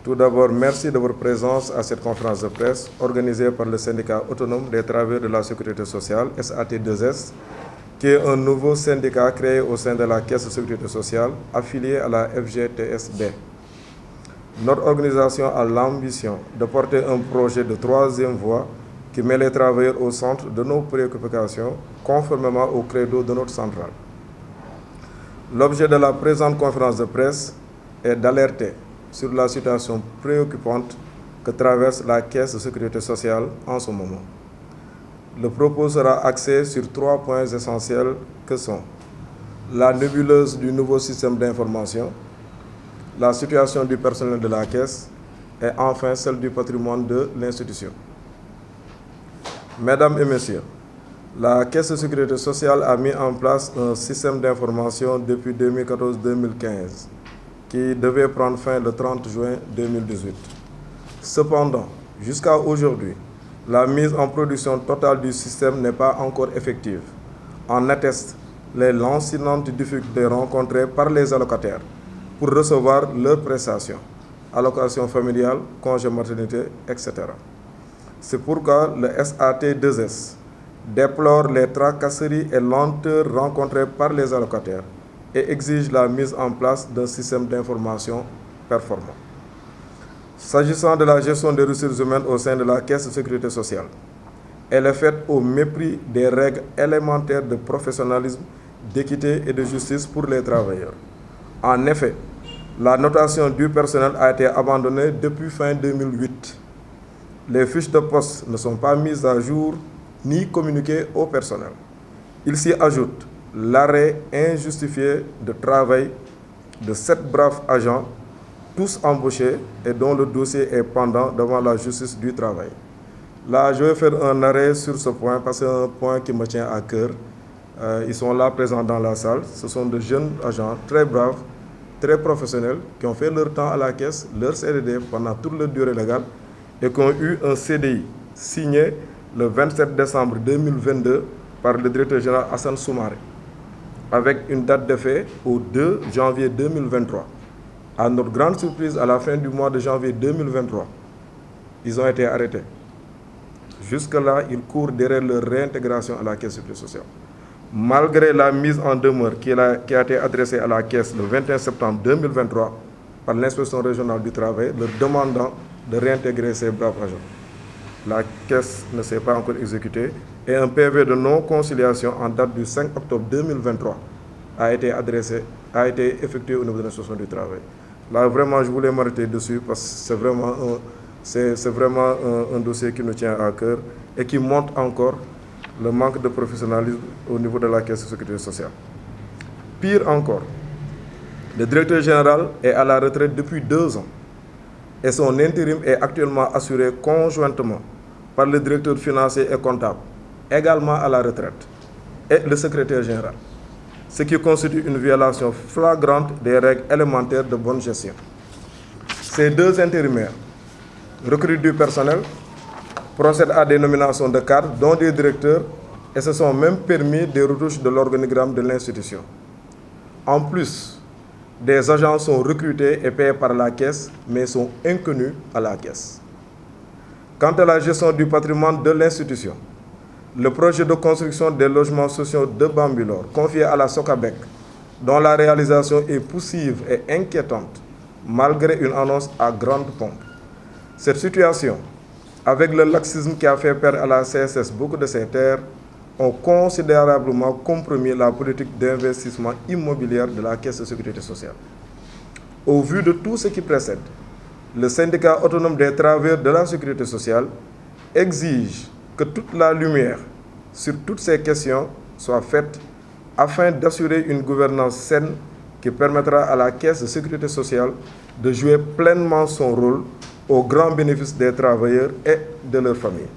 Tout d'abord, merci de votre présence à cette conférence de presse organisée par le syndicat autonome des travailleurs de la sécurité sociale, SAT2S, qui est un nouveau syndicat créé au sein de la Caisse de sécurité sociale affiliée à la FGTSB. Notre organisation a l'ambition de porter un projet de troisième voie qui met les travailleurs au centre de nos préoccupations, conformément au credo de notre centrale. L'objet de la présente conférence de presse est d'alerter sur la situation préoccupante que traverse la Caisse de sécurité sociale en ce moment. Le propos sera axé sur 3 points essentiels que sont la nébuleuse du nouveau système d'information, la situation du personnel de la Caisse et enfin celle du patrimoine de l'institution. Mesdames et messieurs, la Caisse de sécurité sociale a mis en place un système d'information depuis 2014-2015 qui devait prendre fin le 30 juin 2018. Cependant, jusqu'à aujourd'hui, la mise en production totale du système n'est pas encore effective. En attestent les lancinantes difficultés rencontrées par les allocataires pour recevoir leurs prestations, allocations familiales, congés maternité, etc. C'est pourquoi le SAT2S déplore les tracasseries et lenteurs rencontrées par les allocataires et exige la mise en place d'un système d'information performant. S'agissant de la gestion des ressources humaines au sein de la Caisse de sécurité sociale, elle est faite au mépris des règles élémentaires de professionnalisme, d'équité et de justice pour les travailleurs. En effet, la notation du personnel a été abandonnée depuis fin 2008. Les fiches de poste ne sont pas mises à jour ni communiquées au personnel. Il s'y ajoute l'arrêt injustifié de travail de 7 braves agents, tous embauchés et dont le dossier est pendant devant la justice du travail. Là, je vais faire un arrêt sur ce point parce que c'est un point qui me tient à cœur. Ils sont là présents dans la salle. Ce sont de jeunes agents très braves, très professionnels, qui ont fait leur temps à la Caisse, leur CDD pendant toute la durée légale et qui ont eu un CDI signé le 27 décembre 2022 par le directeur général Hassan Soumaré, avec une date d'effet au 2 janvier 2023. À notre grande surprise, à la fin du mois de janvier 2023, ils ont été arrêtés. Jusque-là, ils courent derrière leur réintégration à la Caisse de sécurité sociale. Malgré la mise en demeure qui a été adressée à la Caisse le 21 septembre 2023 par l'inspection régionale du travail, leur demandant de réintégrer ces braves agents. La Caisse ne s'est pas encore exécutée et un PV de non-conciliation en date du 5 octobre 2023 a été effectué au niveau de l'inspection du travail. Là, vraiment, je voulais m'arrêter dessus parce que c'est vraiment un dossier qui nous tient à cœur et qui montre encore le manque de professionnalisme au niveau de la Caisse de sécurité sociale. Pire encore, le directeur général est à la retraite depuis 2 ans et son intérim est actuellement assuré conjointement par le directeur financier et comptable, également à la retraite, et le secrétaire général, ce qui constitue une violation flagrante des règles élémentaires de bonne gestion. Ces 2 intérimaires recrutent du personnel, procèdent à des nominations de cadres, dont des directeurs, et se sont même permis des retouches de l'organigramme de l'institution. En plus, des agents sont recrutés et payés par la Caisse, mais sont inconnus à la Caisse. Quant à la gestion du patrimoine de l'institution, le projet de construction des logements sociaux de Bambilor, confié à la Socabek, dont la réalisation est poussive et inquiétante, malgré une annonce à grande pompe. Cette situation, avec le laxisme qui a fait perdre à la CSS beaucoup de ses terres, ont considérablement compromis la politique d'investissement immobilier de la Caisse de sécurité sociale. Au vu de tout ce qui précède, le syndicat autonome des travailleurs de la sécurité sociale exige que toute la lumière sur toutes ces questions soit faite afin d'assurer une gouvernance saine qui permettra à la Caisse de sécurité sociale de jouer pleinement son rôle au grand bénéfice des travailleurs et de leurs familles.